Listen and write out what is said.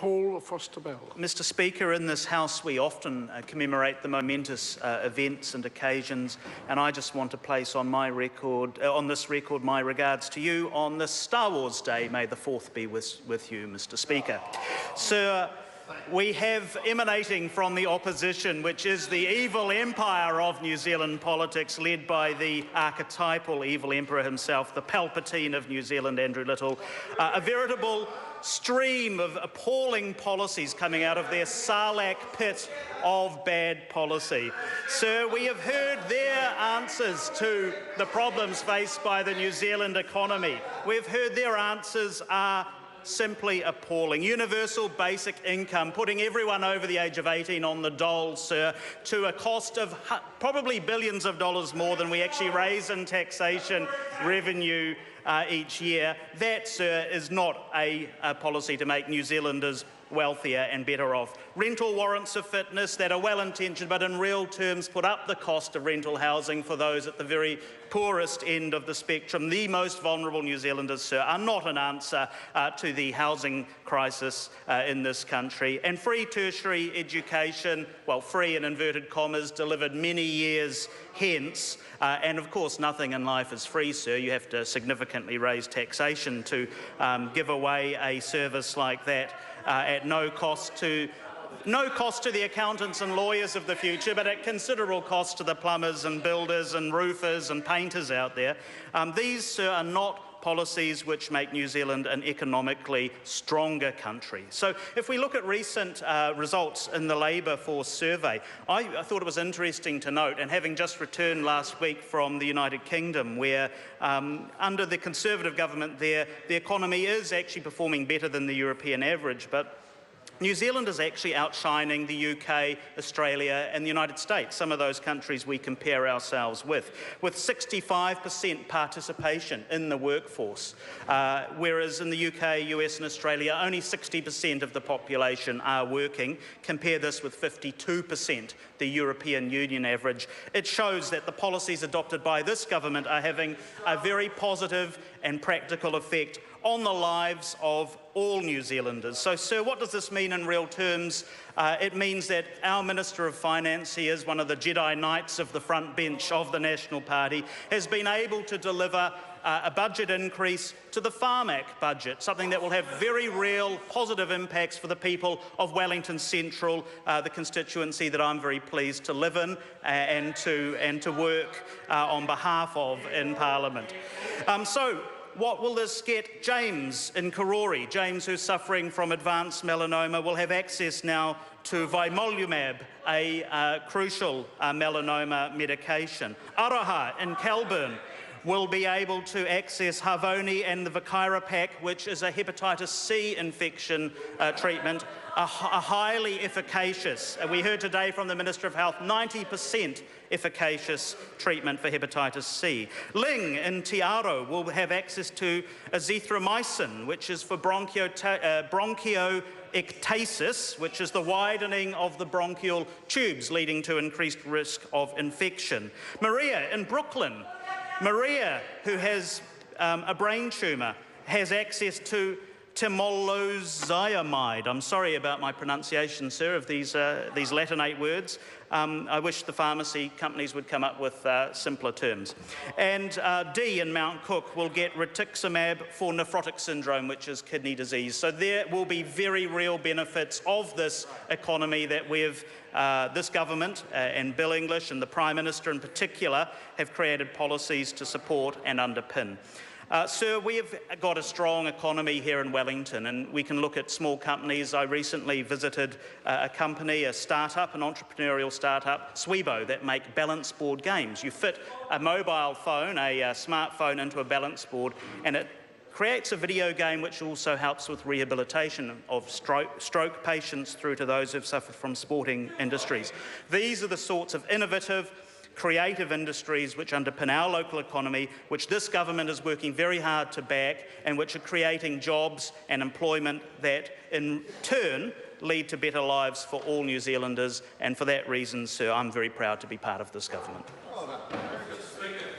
Paul Foster-Bell. Mr Speaker, in this House we often commemorate the momentous events and occasions, and I just want to place on this record my regards to you on this Star Wars Day. May the 4th be with you, Mr Speaker. Sir, we have emanating from the opposition, which is the evil empire of New Zealand politics, led by the archetypal evil emperor himself, the Palpatine of New Zealand, Andrew Little, a veritable stream of appalling policies coming out of their Sarlacc pit of bad policy. Sir, we have heard their answers to the problems faced by the New Zealand economy. We've heard their answers are simply appalling. Universal basic income, putting everyone over the age of 18 on the dole, sir, to a cost of probably billions of dollars more than we actually raise in taxation revenue each year. That, sir, is not a policy to make New Zealanders wealthier and better off. Rental warrants of fitness that are well-intentioned but in real terms put up the cost of rental housing for those at the very poorest end of the spectrum. The most vulnerable New Zealanders, sir, are not an answer to the housing crisis in this country. And free tertiary education, well, free in inverted commas, delivered many years hence. And of course, nothing in life is free, sir. You have to significantly raise taxation to give away a service like that at no cost to the accountants and lawyers of the future, but at considerable cost to the plumbers and builders and roofers and painters out there. These, sir, are not policies which make New Zealand an economically stronger country. So if we look at recent results in the Labour Force survey, I thought it was interesting to note, and having just returned last week from the United Kingdom, where under the Conservative government there, the economy is actually performing better than the European average, but New Zealand is actually outshining the UK, Australia and the United States, some of those countries we compare ourselves with 65% participation in the workforce, whereas in the UK, US and Australia, only 60% of the population are working. Compare this with 52%, the European Union average. It shows that the policies adopted by this government are having a very positive and practical effect on the lives of all New Zealanders. So, sir, what does this mean in real terms? It means that our Minister of Finance, he is one of the Jedi Knights of the front bench of the National Party, has been able to deliver a budget increase to the Farmac budget, something that will have very real positive impacts for the people of Wellington Central, the constituency that I'm very pleased to live in and to work on behalf of in Parliament. What will this get? James in Karori, James who's suffering from advanced melanoma, will have access now to Vimolumab, a crucial melanoma medication. Araha in Kelburn will be able to access Harvoni and the Vakaira pack, which is a hepatitis C infection treatment, a highly efficacious, we heard today from the Minister of Health, 90% efficacious treatment for hepatitis C. Ling in Te Aro will have access to azithromycin, which is for bronchioectasis, which is the widening of the bronchial tubes, leading to increased risk of infection. Maria in Brooklyn, Maria, who has a brain tumour, has access to temolizumab. I'm sorry about my pronunciation, sir, of these Latinate words. I wish the pharmacy companies would come up with simpler terms. And D in Mount Cook will get rituximab for nephrotic syndrome, which is kidney disease. So there will be very real benefits of this economy that this government and Bill English and the Prime Minister in particular have created policies to support and underpin. Sir, we have got a strong economy here in Wellington, and we can look at small companies. I recently visited a company, a startup, an entrepreneurial startup, Swibo, that make balance board games. You fit a mobile phone, a smartphone into a balance board, and it creates a video game which also helps with rehabilitation of stroke patients through to those who've suffered from sporting industries. These are the sorts of innovative, creative industries which underpin our local economy, which this government is working very hard to back, and which are creating jobs and employment that in turn lead to better lives for all New Zealanders. And for that reason, sir, I'm very proud to be part of this government.